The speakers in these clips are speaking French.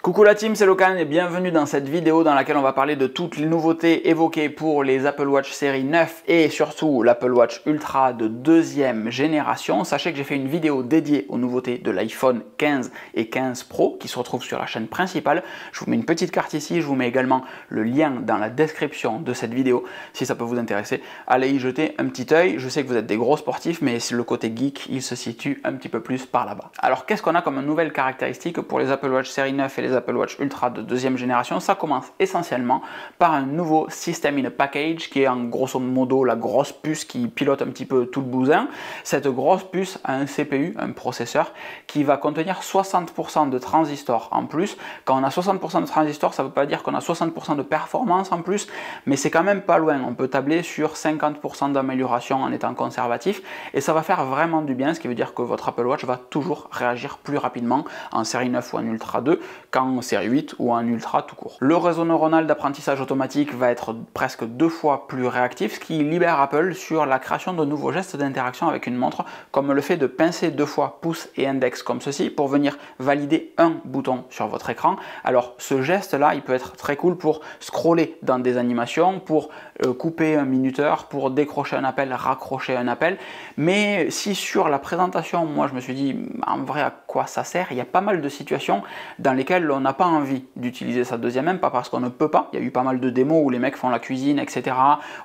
Coucou la team, c'est Locan et bienvenue dans cette vidéo dans laquelle on va parler de toutes les nouveautés évoquées pour les Apple Watch série 9 et surtout l'Apple Watch Ultra de deuxième génération. Sachez que j'ai fait une vidéo dédiée aux nouveautés de l'iPhone 15 et 15 Pro qui se retrouvent sur la chaîne principale. Je vous mets une petite carte ici, je vous mets également le lien dans la description de cette vidéo si ça peut vous intéresser. Allez y jeter un petit œil, je sais que vous êtes des gros sportifs mais le côté geek il se situe un petit peu plus par là-bas. Alors qu'est-ce qu'on a comme nouvelle caractéristique pour les Apple Watch série 9 et les Apple Watch Ultra de deuxième génération? Ça commence essentiellement par un nouveau System in a Package qui est en grosso modo la grosse puce qui pilote un petit peu tout le bousin. Cette grosse puce a un CPU, un processeur qui va contenir 60% de transistors en plus. Quand on a 60% de transistors, ça ne veut pas dire qu'on a 60% de performance en plus, mais c'est quand même pas loin. On peut tabler sur 50% d'amélioration en étant conservatif et ça va faire vraiment du bien, ce qui veut dire que votre Apple Watch va toujours réagir plus rapidement en série 9 ou en Ultra 2 qu'en série 8 ou en Ultra tout court. Le réseau neuronal d'apprentissage automatique va être presque 2 fois plus réactif, ce qui libère Apple sur la création de nouveaux gestes d'interaction avec une montre, comme le fait de pincer 2 fois pouce et index comme ceci pour venir valider un bouton sur votre écran. Alors ce geste là, il peut être très cool pour scroller dans des animations, pour couper un minuteur, pour décrocher un appel, raccrocher un appel. Mais si sur la présentation, moi je me suis dit en vrai à quoi ça sert, il y a pas mal de situations dans lesquelles on n'a pas envie d'utiliser sa deuxième main, pas parce qu'on ne peut pas. Il y a eu pas mal de démos où les mecs font la cuisine, etc.,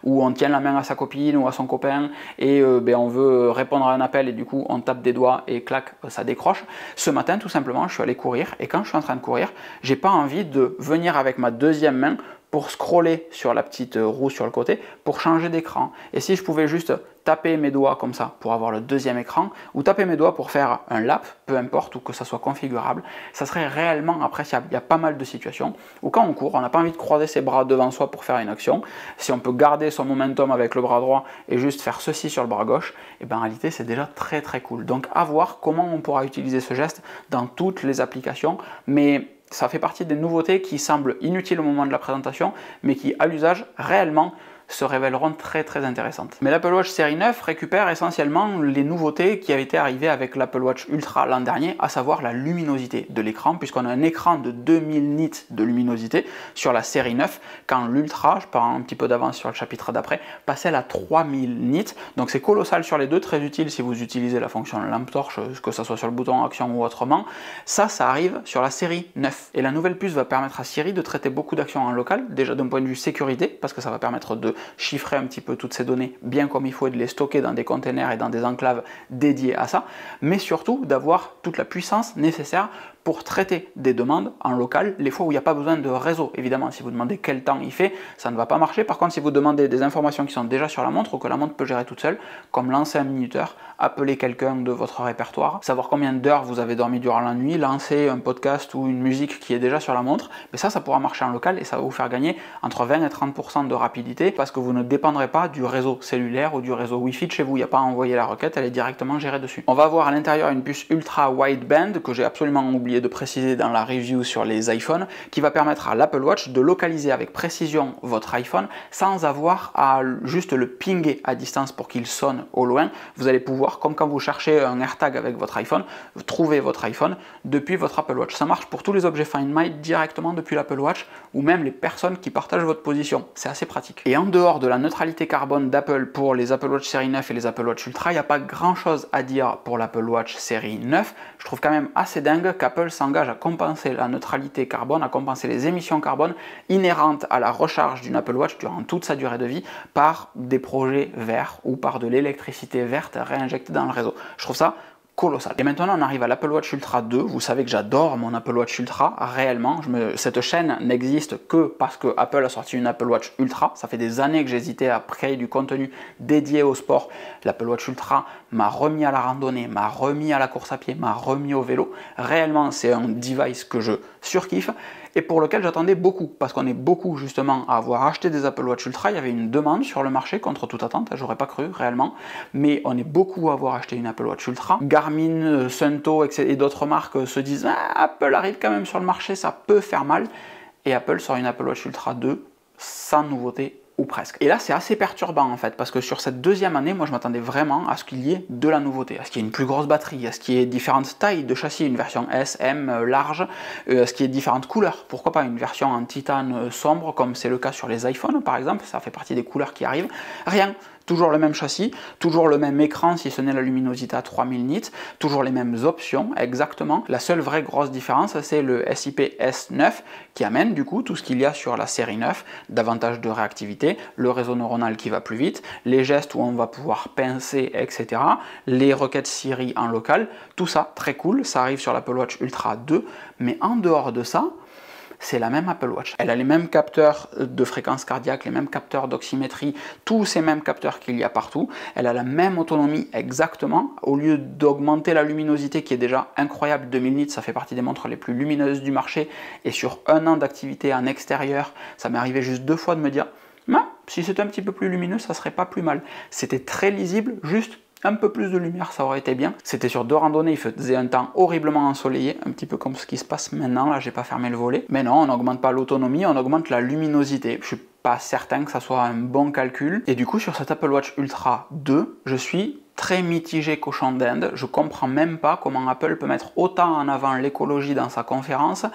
où on tient la main à sa copine ou à son copain et on veut répondre à un appel et du coup on tape des doigts et clac, ça décroche. Ce matin tout simplement je suis allé courir et quand je suis en train de courir, j'ai pas envie de venir avec ma deuxième main pour scroller sur la petite roue sur le côté, pour changer d'écran. Et si je pouvais juste taper mes doigts comme ça pour avoir le deuxième écran, ou taper mes doigts pour faire un lap, peu importe, ou que ça soit configurable, ça serait réellement appréciable. Il y a pas mal de situations où quand on court, on n'a pas envie de croiser ses bras devant soi pour faire une action. Si on peut garder son momentum avec le bras droit et juste faire ceci sur le bras gauche, et bien en réalité c'est déjà très très cool. Donc à voir comment on pourra utiliser ce geste dans toutes les applications, mais ça fait partie des nouveautés qui semblent inutiles au moment de la présentation, mais qui, à l'usage, réellement, se révéleront très très intéressantes. Mais l'Apple Watch série 9 récupère essentiellement les nouveautés qui avaient été arrivées avec l'Apple Watch Ultra l'an dernier, à savoir la luminosité de l'écran, puisqu'on a un écran de 2000 nits de luminosité sur la série 9, quand l'Ultra, je prends un petit peu d'avance sur le chapitre d'après, passait à 3000 nits, donc c'est colossal sur les deux, très utile si vous utilisez la fonction lampe torche, que ce soit sur le bouton action ou autrement. Ça arrive sur la série 9. Et la nouvelle puce va permettre à Siri de traiter beaucoup d'actions en local, déjà d'un point de vue sécurité, parce que ça va permettre de chiffrer un petit peu toutes ces données bien comme il faut et de les stocker dans des containers et dans des enclaves dédiées à ça, mais surtout d'avoir toute la puissance nécessaire pour traiter des demandes en local, les fois où il n'y a pas besoin de réseau. Évidemment, si vous demandez quel temps il fait, ça ne va pas marcher. Par contre, si vous demandez des informations qui sont déjà sur la montre ou que la montre peut gérer toute seule, comme lancer un minuteur, appeler quelqu'un de votre répertoire, savoir combien d'heures vous avez dormi durant la nuit, lancer un podcast ou une musique qui est déjà sur la montre, mais ça pourra marcher en local et ça va vous faire gagner entre 20 et 30% de rapidité parce que vous ne dépendrez pas du réseau cellulaire ou du réseau Wi-Fi de chez vous. Il n'y a pas à envoyer la requête, elle est directement gérée dessus. On va avoir à l'intérieur une puce ultra wideband que j'ai absolument oublié de préciser dans la review sur les iPhones, qui va permettre à l'Apple Watch de localiser avec précision votre iPhone sans avoir à juste le pinguer à distance pour qu'il sonne au loin. Vous allez pouvoir, comme quand vous cherchez un AirTag avec votre iPhone, trouver votre iPhone depuis votre Apple Watch. Ça marche pour tous les objets Find My directement depuis l'Apple Watch ou même les personnes qui partagent votre position. C'est assez pratique. Et en dehors de la neutralité carbone d'Apple pour les Apple Watch série 9 et les Apple Watch Ultra, il n'y a pas grand chose à dire pour l'Apple Watch série 9. Je trouve quand même assez dingue qu'Apple s'engage à compenser la neutralité carbone, à compenser les émissions carbone inhérentes à la recharge d'une Apple Watch durant toute sa durée de vie par des projets verts ou par de l'électricité verte réinjectée dans le réseau. Je trouve ça colossal. Et maintenant on arrive à l'Apple Watch Ultra 2. Vous savez que j'adore mon Apple Watch Ultra, réellement. Cette chaîne n'existe que parce que Apple a sorti une Apple Watch Ultra. Ça fait des années que j'hésitais à créer du contenu dédié au sport. L'Apple Watch Ultra m'a remis à la randonnée, m'a remis à la course à pied, m'a remis au vélo. Réellement c'est un device que je surkiffe et pour lequel j'attendais beaucoup, parce qu'on est beaucoup justement à avoir acheté des Apple Watch Ultra. Il y avait une demande sur le marché contre toute attente, j'aurais pas cru réellement, mais on est beaucoup à avoir acheté une Apple Watch Ultra. Garmin, Suunto et d'autres marques se disent Apple arrive quand même sur le marché, ça peut faire mal, et Apple sort une Apple Watch Ultra 2 sans nouveauté ou presque. Et là, c'est assez perturbant en fait, parce que sur cette deuxième année, moi je m'attendais vraiment à ce qu'il y ait de la nouveauté, à ce qu'il y ait une plus grosse batterie, à ce qu'il y ait différentes tailles de châssis, une version S, M, large, à ce qu'il y ait différentes couleurs. Pourquoi pas une version en titane sombre, comme c'est le cas sur les iPhones par exemple, ça fait partie des couleurs qui arrivent. Rien. Toujours le même châssis, toujours le même écran si ce n'est la luminosité à 3000 nits, toujours les mêmes options exactement. La seule vraie grosse différence, c'est le SIP S9 qui amène du coup tout ce qu'il y a sur la série 9, davantage de réactivité, le réseau neuronal qui va plus vite, les gestes où on va pouvoir pincer, etc. Les requêtes Siri en local, tout ça très cool, ça arrive sur l'Apple Watch Ultra 2, mais en dehors de ça, c'est la même Apple Watch. Elle a les mêmes capteurs de fréquence cardiaque, les mêmes capteurs d'oxymétrie, tous ces mêmes capteurs qu'il y a partout. Elle a la même autonomie exactement. Au lieu d'augmenter la luminosité qui est déjà incroyable, 2000 nits, ça fait partie des montres les plus lumineuses du marché. Et sur un an d'activité en extérieur, ça m'est arrivé juste 2 fois de me dire si c'était un petit peu plus lumineux, ça serait pas plus mal. C'était très lisible, juste un peu plus de lumière, ça aurait été bien. C'était sur 2 randonnées, il faisait un temps horriblement ensoleillé, un petit peu comme ce qui se passe maintenant, là j'ai pas fermé le volet. Mais non, on n'augmente pas l'autonomie, on augmente la luminosité. Je suis pas certain que ça soit un bon calcul. Et du coup, sur cet Apple Watch Ultra 2, je suis très mitigé cochon d'Inde. Je comprends même pas comment Apple peut mettre autant en avant l'écologie dans sa conférence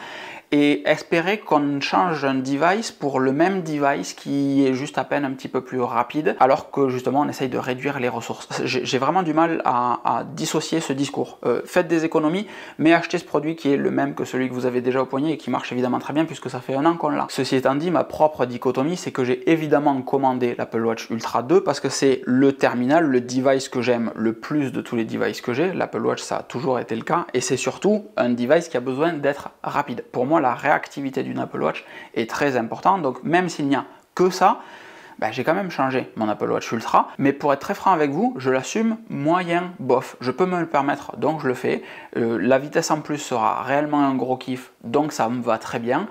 et espérer qu'on change un device pour le même device qui est juste à peine un petit peu plus rapide, alors que justement on essaye de réduire les ressources. J'ai vraiment du mal à dissocier ce discours. Faites des économies, mais achetez ce produit qui est le même que celui que vous avez déjà au poignet et qui marche évidemment très bien puisque ça fait 1 an qu'on l'a. Ceci étant dit, ma propre dichotomie, c'est que j'ai évidemment commandé l'Apple Watch Ultra 2 parce que c'est le terminal, le device que j'aime le plus de tous les devices que j'ai. L'Apple Watch, ça a toujours été le cas, et c'est surtout un device qui a besoin d'être rapide. Pour moi, la réactivité d'une Apple Watch est très importante, donc même s'il n'y a que ça, j'ai quand même changé mon Apple Watch Ultra, mais pour être très franc avec vous, je l'assume moyen bof. Je peux me le permettre, donc je le fais. La vitesse en plus sera réellement un gros kiff, donc ça me va très bien.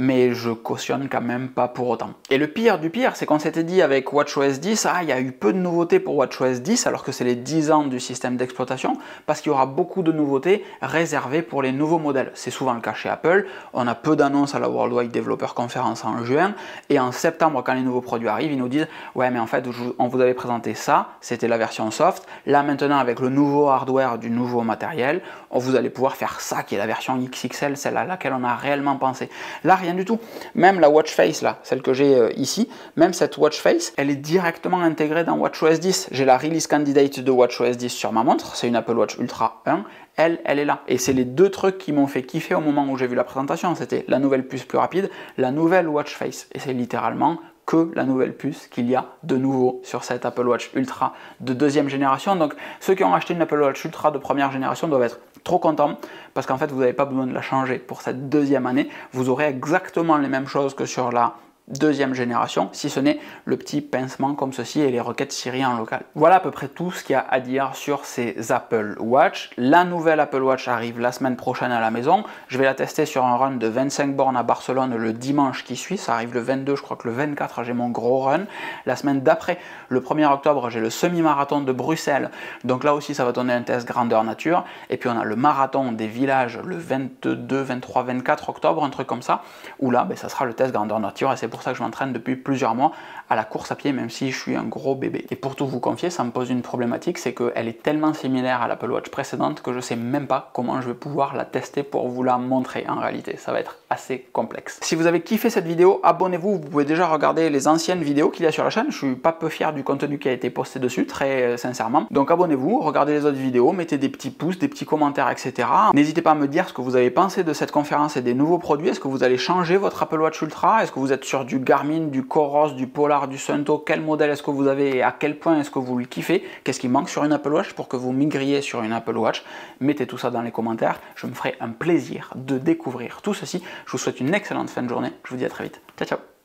Mais je cautionne quand même pas pour autant. Et le pire du pire, c'est qu'on s'était dit avec WatchOS 10, il y a eu peu de nouveautés pour WatchOS 10, alors que c'est les 10 ans du système d'exploitation, parce qu'il y aura beaucoup de nouveautés réservées pour les nouveaux modèles. C'est souvent le cas chez Apple, on a peu d'annonces à la Worldwide Developer Conference en juin, et en septembre, quand les nouveaux produits arrivent, ils nous disent « Ouais, mais en fait, on vous avait présenté ça, c'était la version soft, là maintenant, avec le nouveau hardware du nouveau matériel, vous allez pouvoir faire ça, qui est la version XXL, celle à laquelle on a réellement pensé. » Là, rien du tout. Même la watch face, là, celle que j'ai ici, même cette watch face, elle est directement intégrée dans WatchOS 10. J'ai la release candidate de WatchOS 10 sur ma montre, c'est une Apple Watch Ultra 1, elle est là. Et c'est les 2 trucs qui m'ont fait kiffer au moment où j'ai vu la présentation, c'était la nouvelle puce plus rapide, la nouvelle watch face. Et c'est littéralement que la nouvelle puce qu'il y a de nouveau sur cette Apple Watch Ultra de 2e génération. Donc ceux qui ont acheté une Apple Watch Ultra de 1re génération doivent être trop contents parce qu'en fait vous n'avez pas besoin de la changer pour cette 2e année. Vous aurez exactement les mêmes choses que sur la 2e génération, si ce n'est le petit pincement comme ceci et les requêtes Siri en local. Voilà à peu près tout ce qu'il y a à dire sur ces Apple Watch. La nouvelle Apple Watch arrive la semaine prochaine à la maison. Je vais la tester sur un run de 25 bornes à Barcelone le dimanche qui suit. Ça arrive le 22, je crois que le 24 j'ai mon gros run. La semaine d'après, le 1er octobre, j'ai le semi-marathon de Bruxelles. Donc là aussi ça va donner un test grandeur nature. Et puis on a le marathon des villages le 22, 23, 24 octobre, un truc comme ça, où là ça sera le test grandeur nature et c'est pour ça que je m'entraîne depuis plusieurs mois à la course à pied, même si je suis un gros bébé. Et pour tout vous confier, ça me pose une problématique, c'est qu'elle est tellement similaire à l'Apple Watch précédente que je sais même pas comment je vais pouvoir la tester pour vous la montrer en réalité. Ça va être assez complexe. Si vous avez kiffé cette vidéo, abonnez-vous. Vous pouvez déjà regarder les anciennes vidéos qu'il y a sur la chaîne. Je suis pas peu fier du contenu qui a été posté dessus, très sincèrement. Donc abonnez-vous, regardez les autres vidéos, mettez des petits pouces, des petits commentaires, etc. N'hésitez pas à me dire ce que vous avez pensé de cette conférence et des nouveaux produits. Est-ce que vous allez changer votre Apple Watch Ultra? Est-ce que vous êtes sur du Garmin, du Coros, du Polar, du Suunto? Quel modèle est-ce que vous avez et à quel point est-ce que vous le kiffez? Qu'est-ce qui manque sur une Apple Watch pour que vous migriez sur une Apple Watch? Mettez tout ça dans les commentaires, je me ferai un plaisir de découvrir tout ceci. Je vous souhaite une excellente fin de journée, je vous dis à très vite. Ciao ciao.